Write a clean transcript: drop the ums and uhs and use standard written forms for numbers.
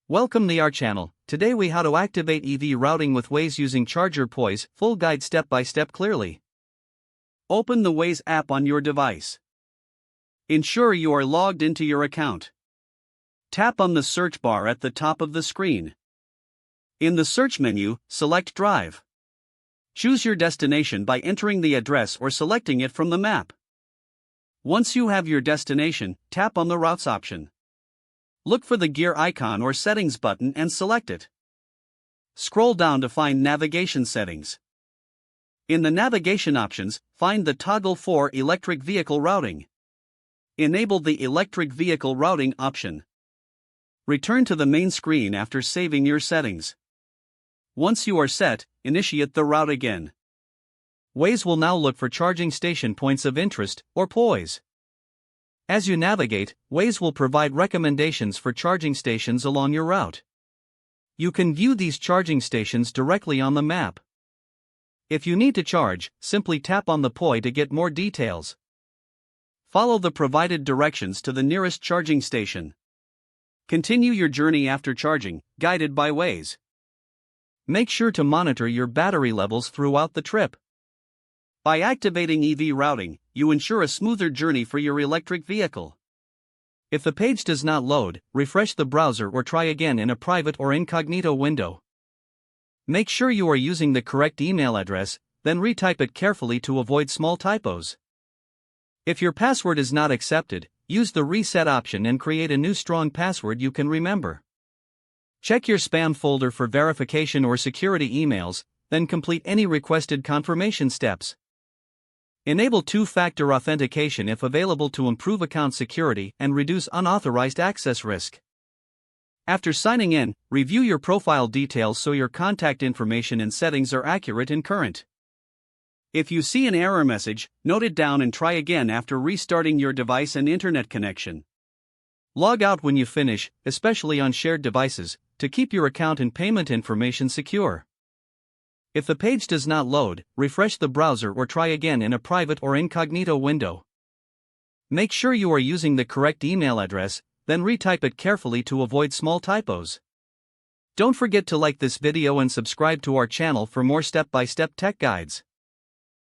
Welcome to our channel. Today we how to activate EV routing with Waze using charger POIs, full guide step by step clearly. Open the Waze app on your device. Ensure you are logged into your account. Tap on the search bar at the top of the screen. In the search menu, select Drive. Choose your destination by entering the address or selecting it from the map. Once you have your destination, tap on the Routes option. Look for the gear icon or settings button and select it. Scroll down to find navigation settings. In the navigation options, find the toggle for electric vehicle routing. Enable the electric vehicle routing option. Return to the main screen after saving your settings. Once you are set, initiate the route again. Waze will now look for charging station points of interest, or POIs. As you navigate, Waze will provide recommendations for charging stations along your route. You can view these charging stations directly on the map. If you need to charge, simply tap on the POI to get more details. Follow the provided directions to the nearest charging station. Continue your journey after charging, guided by Waze. Make sure to monitor your battery levels throughout the trip. By activating EV routing, you ensure a smoother journey for your electric vehicle. If the page does not load, refresh the browser or try again in a private or incognito window. Make sure you are using the correct email address, then retype it carefully to avoid small typos. If your password is not accepted, use the reset option and create a new strong password you can remember. Check your spam folder for verification or security emails, then complete any requested confirmation steps. Enable two-factor authentication if available to improve account security and reduce unauthorized access risk. After signing in, review your profile details so your contact information and settings are accurate and current. If you see an error message, note it down and try again after restarting your device and internet connection. Log out when you finish, especially on shared devices, to keep your account and payment information secure. If the page does not load, refresh the browser or try again in a private or incognito window. Make sure you are using the correct email address, then retype it carefully to avoid small typos. Don't forget to like this video and subscribe to our channel for more step-by-step tech guides.